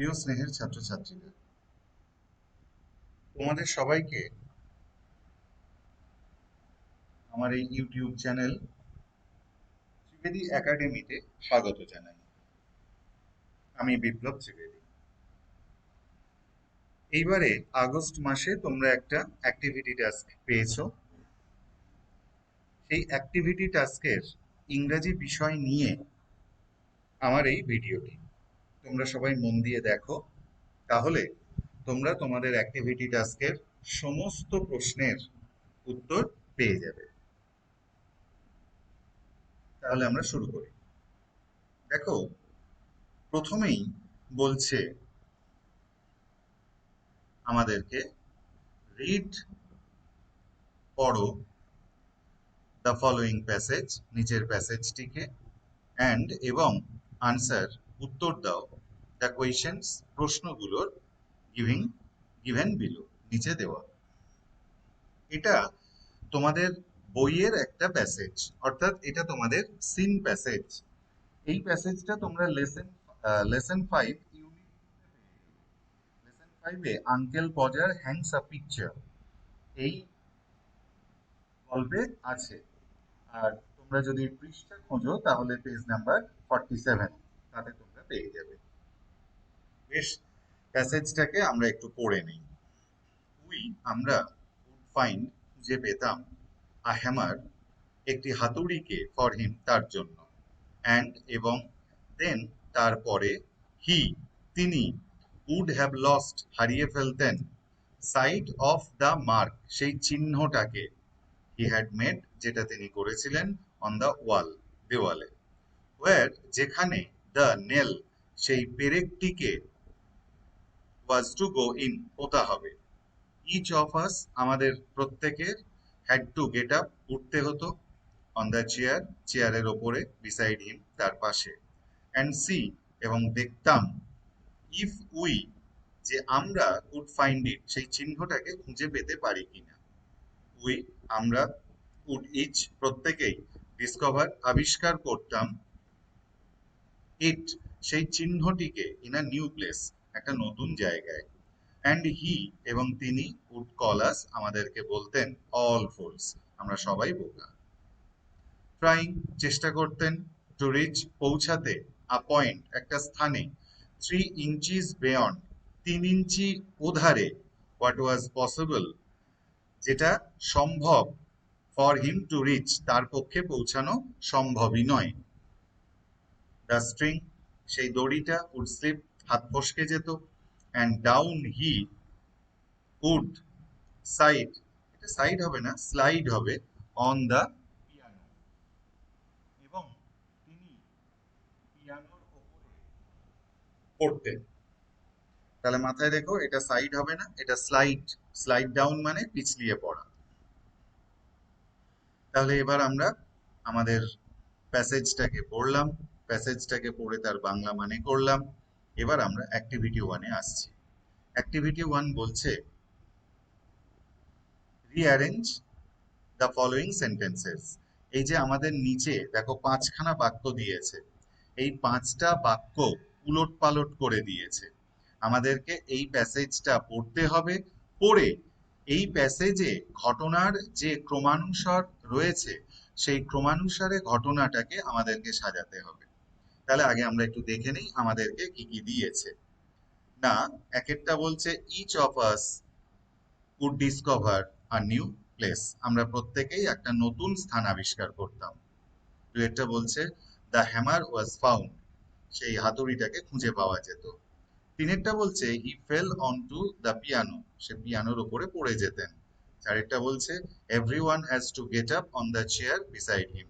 প্রিয় স্নেহের ছাত্রছাত্রীরা, তোমাদের সবাইকে আমার এই ইউটিউব চ্যানেল ত্রিবেদী একাডেমিতে স্বাগত জানাই। আমি বিপ্লব ত্রিবেদী। এইবারে আগস্ট মাসে তোমরা একটা অ্যাক্টিভিটি টাস্ক পেয়েছো। সেই অ্যাক্টিভিটি টাস্কের ইংরেজি বিষয় নিয়ে আমার এই ভিডিওটি তোমরা সবাই মন দিয়ে দেখো, তাহলে তোমরা তোমাদের অ্যাক্টিভিটি টাস্কের সমস্ত প্রশ্নের উত্তর পেয়ে যাবে। তাহলে আমরা শুরু করি। দেখো, প্রথমেই বলছে আমাদেরকে রিড, পড়ো দ্য ফলোয়িং প্যাসেজ, নিচের প্যাসেজটিকে, অ্যান্ড এবং আনসার, উত্তর দাও দ্য কোয়েশ্চেন্স, প্রশ্নগুলোর গিভিং গিভেন বিলো, নিচে দেওয়া। এটা তোমাদের বইয়ের একটা প্যাসেজ, অর্থাৎ এটা তোমাদের সিন প্যাসেজ। এই প্যাসেজটা তোমরা লেসন 5 ইউনিট লেসন 5-এ uncle Podger hangs a picture এই গল্পে আছে। আর তোমরা যদি পৃষ্ঠা খোঁজো তাহলে পেজ নাম্বার 47, তাতে তোমরা পেয়ে যাবে। বেশ, প্যাসেজটাকে আমরা একটু পড়ে নিই। আমরা উড ফাইন্ড, খুঁজে পেতাম, আ হ্যামার, একটি হাতুড়িকে, ফর হিম, তার জন্য, অ্যান্ড এবং, দেন, তারপরে, হি, তিনি, উড হ্যাভ লস্ট, হারিয়ে ফেলতেন, সাইট অফ দ্য মার্ক, সেই চিহ্নটাকে, হি হ্যাড মেড, যেটা তিনি করেছিলেন, অন দ্য ওয়াল, দেওয়ালে, ওয়ার, যেখানে, দ্য নেল, সেই পেরেকটিকে, ওয়াজ টু গো ইন, পোতা হবে, ইচ অফ আস, আমাদের প্রত্যেকের, হ্যাড টু গেট আপ, উঠতে হতো, অন দ্য চেয়ার, চেয়ারের ওপরে, বিসাইড হিম, তার পাশে, অ্যান্ড সি, এবং দেখতাম, ইফ উই, যে আমরা, কুড ফাইন্ড ইট, সেই চিহ্নটাকে খুঁজে পেতে পারি কিনা। উই, আমরা, উড ইচ, প্রত্যেকেই, ডিসকভার, আবিষ্কার করতাম, ইট, সেই চিহ্নটিকে, ইন আ নিউ প্লেস, একটা নতুন জায়গায়, অ্যান্ড হি, এবং তিনি, উড কল আস, আমাদেরকে বলতেন, অল ফোলস, আমরা সবাই বোকা। ট্রাইং, চেষ্টা করতেন, টু রিচ, পৌঁছাতে, আ পয়েন্ট, একটা স্থানে, 3 ইঞ্চিস বিয়ন্ড, 3 ইঞ্চি ওধারে, হোয়াট ওয়াজ পসিবল, যেটা সম্ভব, ফর হিম টু রিচ, তার পক্ষে পৌঁছানো সম্ভবই নয়। দ্য স্ট্রিং, সেই দড়িটা, উড স্লিপ, হাত ফসকে যেত, and down he would side, এটা সাইড হবে না, স্লাইড হবে, অন দ্য পিয়ানো, এবং তিনি পিয়ানোর ওপরে পড়তেন। তাহলে মাথায় রেখো, এটা সাইড হবে না, এটা স্লাইড, স্লাইড ডাউন মানে পিছলিয়ে পড়া। তাহলে এবার আমরা আমাদের প্যাসেজটাকে পড়লাম, প্যাসেজটাকে পড়ে তার বাংলা মানে করলাম। এবার আমরা অ্যাক্টিভিটি 1-এ আসছি। অ্যাক্টিভিটি 1 বলছে, রিঅ্যারেঞ্জ দ্য ফলোয়িং সেন্টেন্সেস। এই যে আমাদের নিচে দেখো 5খানা বাক্য দিয়েছে, এই 5টা বাক্য উলট পালট করে দিয়েছে। আমাদেরকে এই প্যাসেজটা পড়তে হবে, পড়ে এই প্যাসেজে ঘটনার যে ক্রমানুসার রয়েছে, সেই ক্রমানুসারে ঘটনাটাকে আমাদেরকে সাজাতে হবে। তাহলে আগে আমরা একটু দেখে নিই আমাদেরকে কি কি দিয়েছে। না, একেরটা বলছে, each of us could discover a new place, আমরা প্রত্যেকেই একটা নতুন স্থান আবিষ্কার করতাম। দুয়েরটা বলছে, দ্য হ্যামার ওয়াজ ফাউন্ড, সেই হাতুড়িটাকে খুঁজে পাওয়া যেত। তিনেরটা বলছে, he fell on to the piano, সে পিয়ানোর উপরে পড়ে যেতেন। চারেরটা বলছে, everyone has to get up on the chair beside him,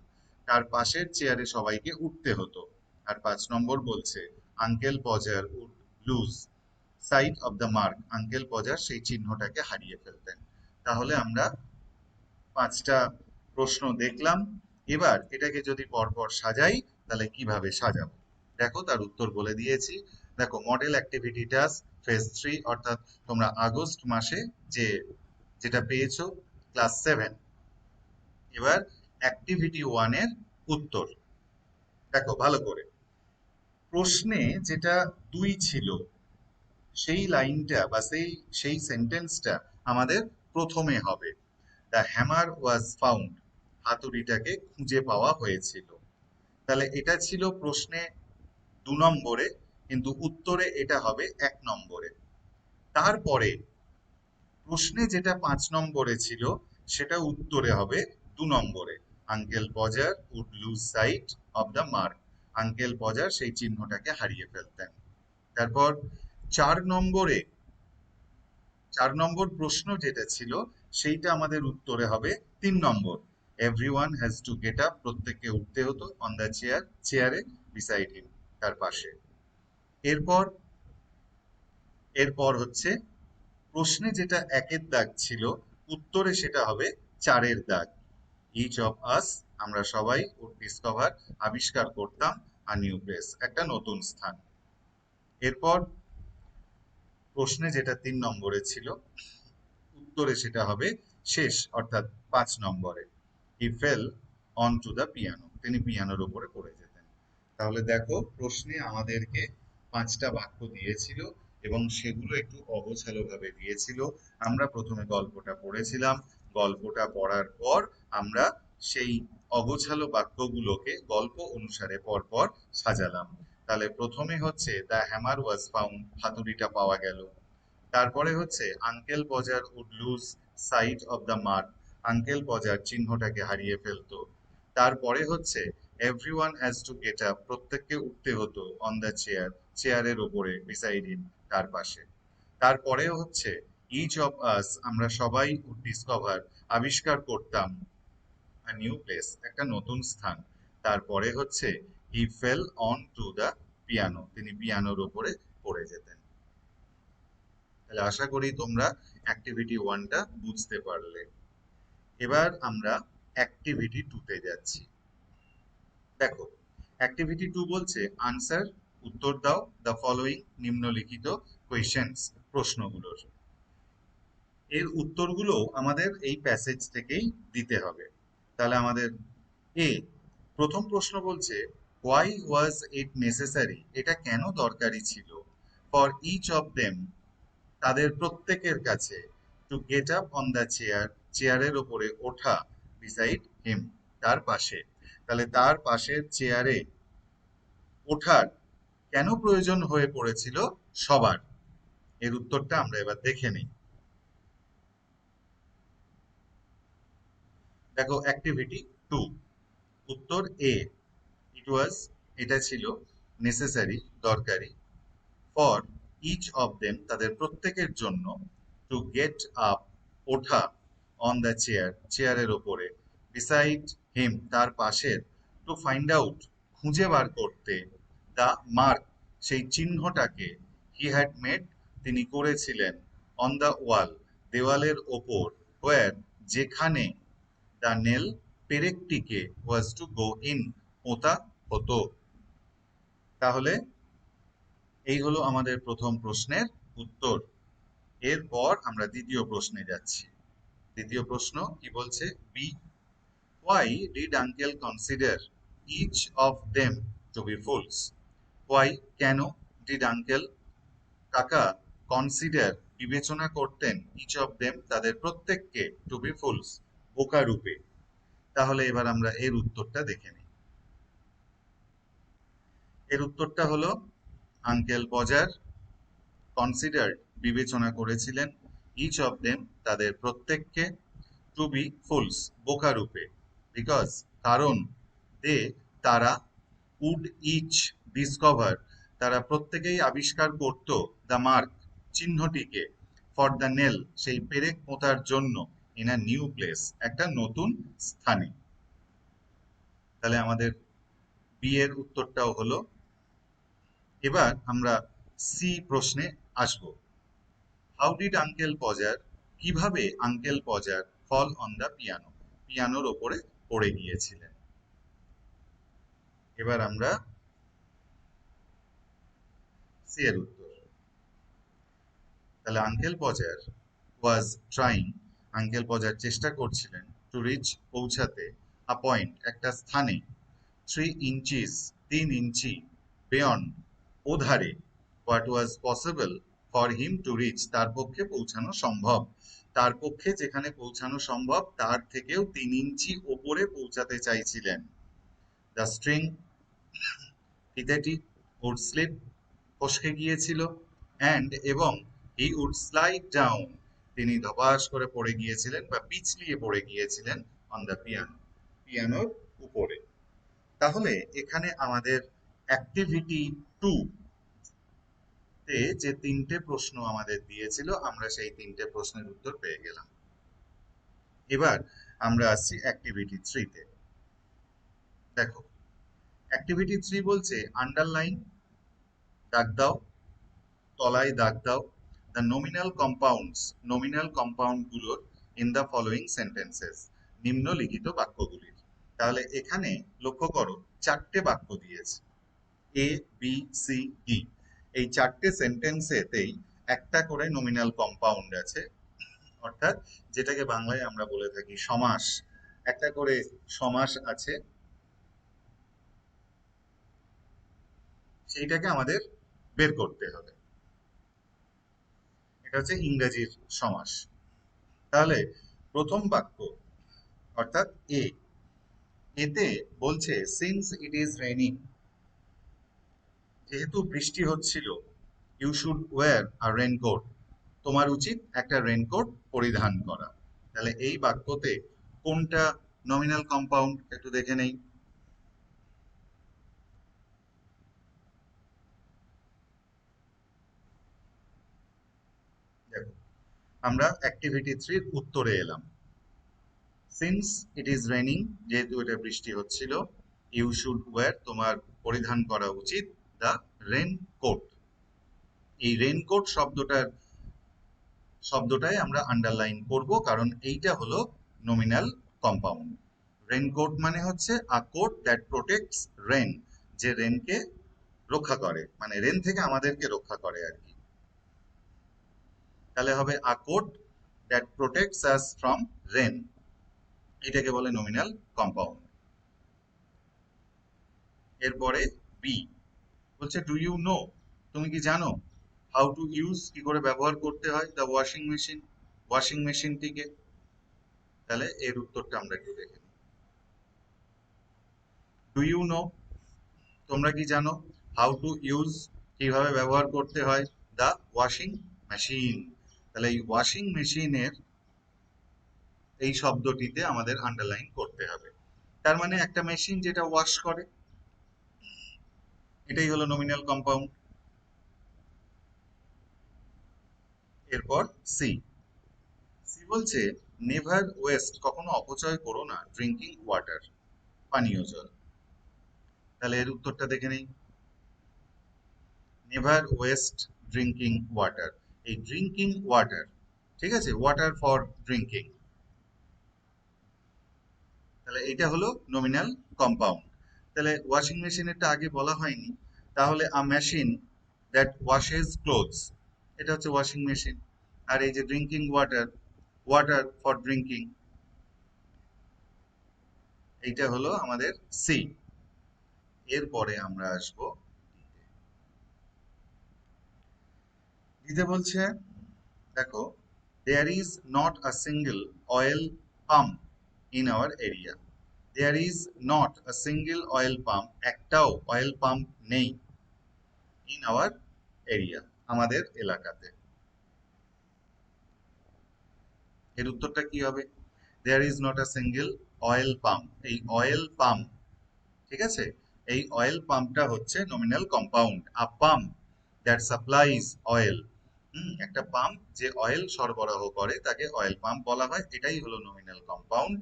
তার পাশের চেয়ারে সবাইকে উঠতে হতো। আর 5 নম্বর বলছে, uncle Podger would lose sight of the mark, uncle Podger সেই চিহ্নটাকে হারিয়ে ফেলতেন। তাহলে আমরা 5টা প্রশ্ন দেখলাম। এবার এটাকে যদি পরপর সাজাই, তাহলে কিভাবে সাজাবো দেখো, তার উত্তর বলে দিয়েছি। দেখো, মডেল অ্যাক্টিভিটি টাস্ক ফেজ 3, অর্থাৎ তোমরা আগস্ট মাসে যেটা পেয়েছো, ক্লাস 7। এবার অ্যাক্টিভিটি 1-এর উত্তর দেখো ভালো করে। প্রশ্নে যেটা 2 ছিল, সেই লাইনটা বা সেই সেন্টেন্সটা আমাদের প্রথমে হবে। দ্য হ্যামার ওয়াজ ফাউন্ড, হাতুড়িটাকে খুঁজে পাওয়া হয়েছিল। তাহলে এটা ছিল প্রশ্নে 2 নম্বরে, কিন্তু উত্তরে এটা হবে 1 নম্বরে। তারপরে প্রশ্নে যেটা 5 নম্বরে ছিল সেটা উত্তরে হবে 2 নম্বরে। Uncle Podger would lose sight of the mark, uncle Podger সেই চিহ্নটাকে হারিয়ে ফেলতেন। তারপর 4 নম্বরে 4 নম্বর প্রশ্ন যেটা ছিল সেইটা আমাদের উত্তরে হবে 3 নম্বর। Everyone has to get up, প্রত্যেককে উঠতে হতো, অন দ্য চেয়ার, চেয়ারে, বিসাইড হিম, তার পাশে। এরপর এরপর হচ্ছে প্রশ্নে যেটা 1-এর দাগ ছিল উত্তরে সেটা হবে 4-এর দাগ। ইচ অফ আস, আমরা সবাই ডিসকভার, আবিষ্কার করতাম, আ নিউ প্লেস, একটা নতুন স্থান। এরপর প্রশ্নে যেটা 3 নম্বরে ছিল উত্তরে সেটা হবে শেষ, অর্থাৎ 5 নম্বরে। He fell on to the piano, তিনি পিয়ানোর উপরে পড়ে যেতেন। তাহলে দেখো প্রশ্নে আমাদেরকে 5টা বাক্য দিয়েছিল এবং সেগুলো একটু অগোছালো ভাবে দিয়েছিল। আমরা প্রথমে গল্পটা পড়েছিলাম, গল্পটা পড়ার পর আমরা সেই অগোছালো বাক্যগুলোকে গল্প অনুসারে পরপর সাজালাম। তাহলে প্রথমে হচ্ছে দ্য হ্যামার ওয়াজ ফাউন্ড, হাতুড়িটা পাওয়া গেল। তারপরে হচ্ছে uncle Podger would lose sight of the mark, uncle Podger চিহ্নটাকে হারিয়ে ফেলতো। তারপরে হচ্ছে everyone has to get up, প্রত্যেককে উঠতে হতো, অন দ্য চেয়ার, চেয়ারের ওপরে, বিসাইড হিম, তার পাশে। তারপরে হচ্ছে ইচ অফ আস, আমরা সবাই ডিসকভার, আবিষ্কার করতাম, আ নিউ প্লেস, একটা নতুন স্থান। তারপরে হচ্ছে he fell on to the piano, তিনি পিয়ানোর ওপরে পড়ে যেতেন। তাহলে আশা করি তোমরা অ্যাক্টিভিটি 1টা বুঝতে পারলে। এবার আমরা অ্যাক্টিভিটি 2তে যাচ্ছি। দেখো অ্যাক্টিভিটি 2 বলছে আনসার, উত্তর দাও, দ্য ফলোইং, নিম্নলিখিত কোয়েশ্চেন্স, প্রশ্নগুলোর। এর উত্তরগুলো আমাদের এই প্যাসেজ থেকেই দিতে হবে। তাহলে আমাদের এ প্রথম প্রশ্ন বলছে হোয়াই ওয়াজ ইট নেসেসারি, এটা কেন দরকারি ছিল, ফর ইচ অফ দেম, তাদের প্রত্যেকের কাছে, two get up on the chair, চেয়ারের ওপরে ওঠা, বিসাইড হিম, তার পাশে। তাহলে তার পাশের চেয়ারে ওঠার কেন প্রয়োজন হয়ে পড়েছিল সবার, এর উত্তরটা আমরা এবার দেখে নিই। দেখো অ্যাক্টিভিটি 2, উত্তর এ, ইট ওয়াজ, এটা ছিল, নেসেসারি, দরকারি, ফর ইচ অফ দেম, তাদের প্রত্যেকের জন্য, টু গেট আপ, ওঠা, অন দ্য চেয়ার, চেয়ারের ওপরে, বিসাইড হিম, তার পাশের, টু ফাইন্ড আউট, খুঁজে বার করতে, দ্য মার্ক, সেই চিহ্নটাকে, হি হ্যাড মেড, তিনি করেছিলেন, অন দ্য ওয়াল, দেওয়ালের ওপর, হোয়ার, যেখানে, দ্য নেল, পেরেকটিকে, ওয়াজ টু গো ইন, পোঁতা হতো। তাহলে এই হলো আমাদের প্রথম প্রশ্নের উত্তর। এরপর আমরা দ্বিতীয় প্রশ্নে যাচ্ছি। দ্বিতীয় প্রশ্ন কি বলছে, B, why did uncle consider each of them to be fools, why, কেন, ডিড আঙ্কেল, কাকা, কনসিডার, বিবেচনা করতেন, ইচ অফ দেম, তাদের প্রত্যেককে, টু বি ফুলস, বোকা রূপে। তাহলে এবার আমরা এর উত্তরটা দেখে নিই। এর উত্তরটা হলো আঙ্কেল পজার কনসিডার্ড, বিবেচনা করেছিলেন, ইচ অফ দেম, তাদের প্রত্যেককে, টু বি ফুলস, বোকা রূপে, বিকজ, কারণ, দে, তারা, উড ইচ, ডিসকভার, তারা প্রত্যেকেই আবিষ্কার করত, দ্য মার্ক, চিহ্নটিকে, ফর দ্য নেল, সেই পেরেক পোঁতার জন্য, ইন আ নিউ প্লেস, একটা নতুন স্থানে। তাহলে আমাদের বি এর উত্তরটাও হলো। এবার আমরা সি প্রশ্নে আসব। হাউ ডিড আঙ্কেল পজার, কিভাবে uncle Podger, fall on the piano, পিয়ানোর ওপরে পড়ে গিয়েছিলেন। এবার আমরা সি এর উত্তর। তাহলে uncle Podger was trying, uncle Podger চেষ্টা করছিলেন, টু রিচ, পৌঁছাতে, আ পয়েন্ট, একটা স্থানে, 3 ইঞ্চিস, 3 ইঞ্চি, বিয়ন্ড, ওধারে, what was possible, for him to reach, তার পক্ষে পৌঁছানো সম্ভব। তার পক্ষে যেখানে পৌঁছানো সম্ভব তার থেকেও 3 ইঞ্চি ওপরে পৌঁছাতে চাইছিলেন। দ্য স্ট্রিং ফিতেটি উড স্লিপ, ফসকে গিয়েছিল, অ্যান্ড এবং হি উড স্লাইড ডাউন, তিনি ধপাস করে পড়ে গিয়েছিলেন বা পিছলিয়ে পড়ে গিয়েছিলেন অন দ্য পিয়ানো, পিয়ানোর উপরে। তাহলে এখানে আমাদের অ্যাক্টিভিটি 2 তে যে 3টে প্রশ্ন আমাদের দিয়েছিল আমরা সেই 3টে প্রশ্নের উত্তর পেয়ে গেলাম। এবার আমরা আসছি অ্যাক্টিভিটি 3 তে। দেখো, অ্যাক্টিভিটি 3 বলছে আন্ডারলাইন, দাগ দাও, তলায় দাগ দাও, দ্য নমিনাল কম্পাউন্ড গুলোর ইন দ্য ফলোয়িং সেন্টেন্সেস, নিম্নলিখিত বাক্যগুলির। তাহলে এখানে লক্ষ্য করো 4টে বাক্য দিয়েছে, এ বি সি ডি। এই 4টে সেন্টেন্সেতেই একটা করে নমিনাল কম্পাউন্ড আছে, অর্থাৎ যেটাকে বাংলায় আমরা বলে থাকি সমাস। একটা করে সমাস আছে, সেইটাকে আমাদের বের করতে হবে। এটা হচ্ছে ইংরেজির সমাস। তাহলে প্রথম বাক্য অর্থাৎ এ, এতে বলছে সিন্স ইট ইজ রেইনিং, যেহেতু বৃষ্টি হচ্ছিল, you should wear a raincoat, তোমার উচিত একটা রেইনকোট পরিধান করা। তাহলে এই বাক্যতে কোনটা নমিনাল কম্পাউন্ড একটু দেখে নেই। দেখো, আমরা অ্যাক্টিভিটি 3 উত্তরে এলাম। সিন্স ইট ইজ রেইনিং, যেহেতু এটা বৃষ্টি হচ্ছিল, ইউ শুড ওয়্যার, তোমার পরিধান করা উচিত, দ্য রেইনকোট। এই রেইনকোট শব্দটাই আমরা আন্ডারলাইন করব, কারণ এইটা হলো নমিনাল কম্পাউন্ড। রেইনকোট মানে হচ্ছে আ কোট দ্যাট প্রোটেক্টস রেন, যে রেনকে রক্ষা করে, মানে রেন থেকে আমাদেরকে রক্ষা করে আর কি। তাহলে হবে a coat that protects us from rain, এটাকে বলে নমিনাল কম্পাউন্ড। এরপরে বি বলছে ডু ইউ নো, তুমি কি জানো, হাউ টু ইউজ, কি করে ব্যবহার করতে হয়, দ্য ওয়াশিং মেশিন, ওয়াশিং মেশিনটিকে। তাহলে এর উত্তরটা আমরা একটু দেখে নিই। ডু ইউ নো, তোমরা কি জানো, হাউ টু ইউজ, কিভাবে ব্যবহার করতে হয়, দ্য ওয়াশিং মেশিন। তাহলে এই ওয়াশিং মেশিনের এই শব্দটিতে আমাদের আন্ডারলাইন করতে হবে। তার মানে একটা মেশিন যেটা ওয়াশ করে, এটাই হলো নমিনাল কম্পাউন্ড। এরপর সি, সি বলছে নেভার ওয়েস্ট, কখনো অপচয় করো না, ড্রিঙ্কিং ওয়াটার, পানীয় জল। তাহলে এর উত্তরটা দেখে নেই। নেভার ওয়েস্ট ড্রিঙ্কিং ওয়াটার, এই ড্রিঙ্কিং ওয়াটার, ঠিক আছে, ওয়াটার ফর ড্রিঙ্কিং, তাহলে এটা হলো নমিনাল কম্পাউন্ড। তাহলে ওয়াশিং মেশিনেরটা আগে বলা হয়নি, তাহলে a machine that washes clothes, এটা হচ্ছে ওয়াশিং মেশিন। আর এই যে drinking water, water for drinking, এইটা হলো আমাদের সি। এরপরে আমরা আসবো দিতে বলছে, দেখো, there is not a single oil pump in our area. There is not a single oil pump, একটাও অয়েল পাম্প নেই, ইন আওয়ার এরিয়া, আমাদের এলাকাতে। এর উত্তরটা কি হবে? There is not a single oil pump, এই অয়েল পাম্প, ঠিক আছে, এই অয়েল পাম্পটা হচ্ছে nominal compound. A pump that supplies oil, একটা পাম্প যে অয়েল সরবরাহ করে তাকে অয়েল পাম্প বলা হয়, এটাই হলো নমিনাল কম্পাউন্ড।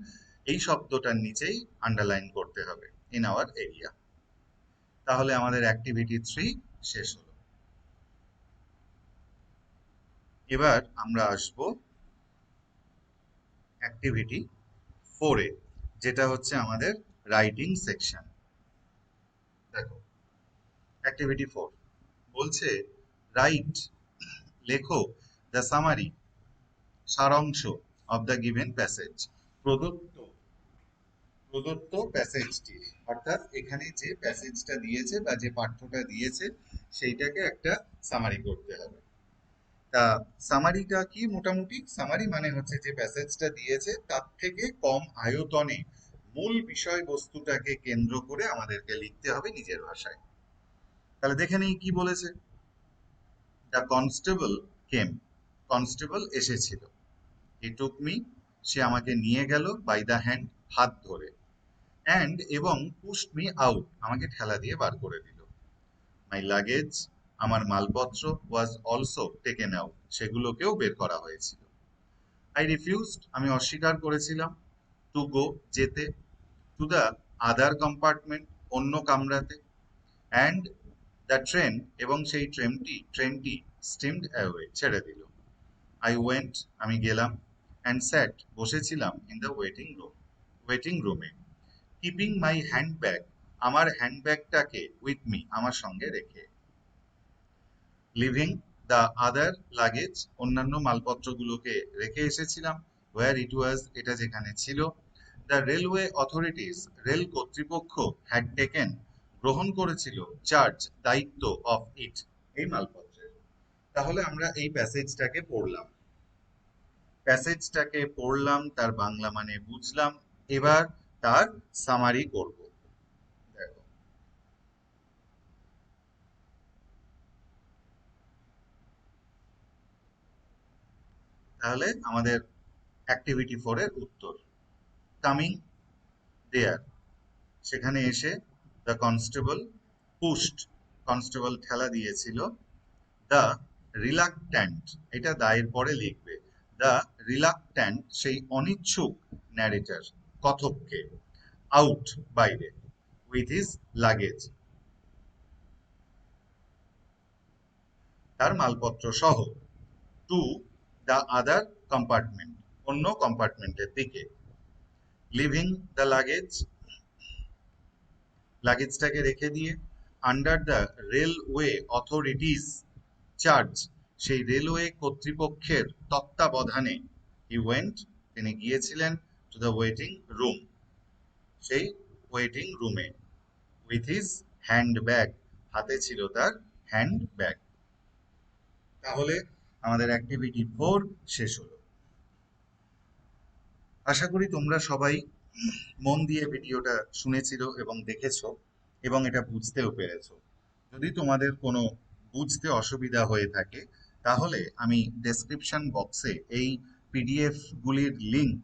এই শব্দটার নিচেই আন্ডারলাইন করতে হবে, ইন আওয়ার এরিয়া। তাহলে আমাদের অ্যাক্টিভিটি 3 শেষ হলো। এবার আমরা আসবো অ্যাক্টিভিটি 4 এ, যেটা হচ্ছে আমাদের রাইটিং সেকশন। দেখো, অ্যাক্টিভিটি 4 বলছে রাইট, লেখো, দ্য সামারি, সারাংশ, অফ দ্য গিভেন প্যাসেজ, প্রদত্ত প্রদত্ত প্যাসেজটি, অর্থাৎ এখানে যে প্যাসেজটা দিয়েছে বা যে পাঠ্যটা দিয়েছে সেইটাকে একটা সামারি করতে হবে। তা সামারিটা কি? মোটামুটি সামারি মানে হচ্ছে যে প্যাসেজটা দিয়েছে তার থেকে কম আয়তনে মূল বিষয়বস্তুটাকে কেন্দ্র করে আমাদেরকে লিখতে হবে নিজের ভাষায়। তাহলে দেখে নেই কি বলেছে। দ্য কনস্টেবল কেম, কনস্টেবল এসেছিল। হি টুক মি, সে আমাকে নিয়ে গেল, বাই দ্য হ্যান্ড, হাত ধরে, অ্যান্ড এবং পুশড মি আউট, আমাকে ঠেলা দিয়ে বার করে দিল। মাই লাগেজ, আমার মালপত্র, ওয়াজ অলসো টেকেন আউট, সেগুলোকেও বের করা হয়েছিল। আই রিফিউজড, আমি অস্বীকার করেছিলাম। টু গো, যেতে। টু দ্য আদার কম্পার্টমেন্ট, অন্য কামরাতে। অ্যান্ড দ্য ট্রেন, এবং সেই ট্রেনটি স্টিমড অ্যাওয়ে, ছেড়ে দিল। আই ওয়েন্ট, আমি গেলাম। অ্যান্ড স্যাট, বসেছিলাম। ইন দ্য ওয়েটিং রুমে। কিপিং মাই হ্যান্ডব্যাগ, আমার হ্যান্ডব্যাগটাকে উইথ মি, আমার সঙ্গে রেখে। লিভিং দ্য আদার লাগেজ, অন্যান্য মালপত্রগুলোকে রেখে এসেছিলাম। ওয়্যার ইট ওয়াজ, এটা যেখানে ছিল। দ্য রেলওয়ে অথরিটিস, রেল কর্তৃপক্ষ, হ্যাড টেকেন, গ্রহণ করেছিল, চার্জ, দায়িত্ব, অফ ইট, এই মালপত্রের। তাহলে আমরা এই প্যাসেজটাকে পড়লাম, তার বাংলা মানে বুঝলাম। এবার তার সামারি করব। দেখো, তাহলে আমাদের অ্যাক্টিভিটি 4 এর উত্তর। কামিং দেয়ার, সেখানে এসে। দ্য কনস্টেবল পুশড, কনস্টেবল ঠেলা দিয়েছিল। দ্য রিলাক্ট্যান্ট, এটা দায়ের পরে লিখবে। দ্য রিলাক্ট্যান্ট, সেই অনিচ্ছুক ন্যারেটর, কথককে। আউট, বাইরে। উইথ হিজ লাগেজ, তার মালপত্র সহ। টু দ্য আদার কম্পার্টমেন্ট, অন্য কম্পার্টমেন্টের দিকে। লিভিং দ্য লাগেজ, লাগেজটাকে রেখে দিয়ে। Under the railway authorities charge, সেই রেলওয়ে কর্তৃপক্ষের তত্ত্বাবধানে। হি ওয়েন্ট, তিনি গিয়েছিলেন। টু দ্য ওয়েটিং রুম, সেই ওয়েটিং রুমে। উইথ হিজ হ্যান্ড ব্যাগ, হাতে ছিল তার হ্যান্ড ব্যাগ। তাহলে আমাদের অ্যাক্টিভিটি 4 শেষ হলো। আশা করি তোমরা সবাই মন দিয়ে ভিডিওটা শুনেছিল এবং দেখেছো এবং এটা বুঝতেও পেরেছো। যদি তোমাদের কোনো বুঝতে অসুবিধা হয়ে থাকে তাহলে আমি ডেসক্রিপশন বক্সে এই পিডিএফ গুলির লিংক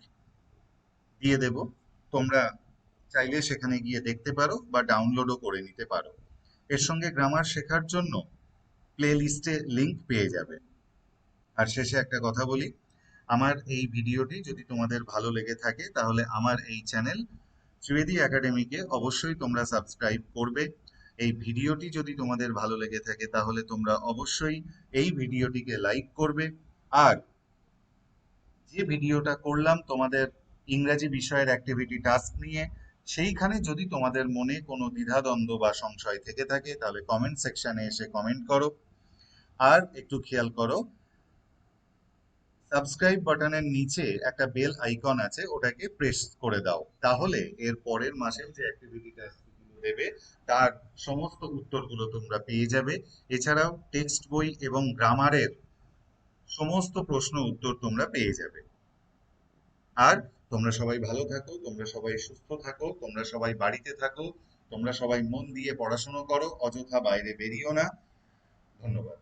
দিয়ে দেব। তোমরা চাইলে সেখানে গিয়ে দেখতে পারো বা ডাউনলোডও করে নিতে পারো। এর সঙ্গে গ্রামার শেখার জন্য প্লে লিস্টে লিংক পেয়ে যাবে। আর শেষে একটা কথা বলি, আমার এই ভিডিওটি যদি তোমাদের ভালো লেগে থাকে তাহলে আমার এই চ্যানেল ত্রিবেদী একাডেমিকে অবশ্যই তোমরা সাবস্ক্রাইব করবে। এই ভিডিওটি যদি তোমাদের ভালো লেগে থাকে তাহলে তোমরা অবশ্যই এই ভিডিওটিকে লাইক করবে। আর যে ভিডিওটা করলাম তোমাদের ইংরাজি বিষয়ের অ্যাক্টিভিটি টাস্ক নিয়ে, সেইখানে যদি তোমাদের মনে কোনো দ্বিধাদ্বন্দ্ব বা সংশয় থেকে থাকে তাহলে কমেন্ট সেকশনে এসে কমেন্ট করো। আর একটু খেয়াল করো, সাবস্ক্রাইব বাটনের নিচে একটা বেল আইকন আছে, ওটাকে প্রেস করে দাও, তাহলে এর পরের মাসের যে অ্যাক্টিভিটিটা দেবে তার সমস্ত উত্তরগুলো তোমরা পেয়ে যাবে। এছাড়াও টেক্সট বই এবং গ্রামারের সমস্ত প্রশ্ন উত্তর তোমরা পেয়ে যাবে। আর তোমরা সবাই ভালো থাকো, তোমরা সবাই সুস্থ থাকো, তোমরা সবাই বাড়িতে থাকো, তোমরা সবাই মন দিয়ে পড়াশোনা করো, অযথা বাইরে বেরিও না। ধন্যবাদ।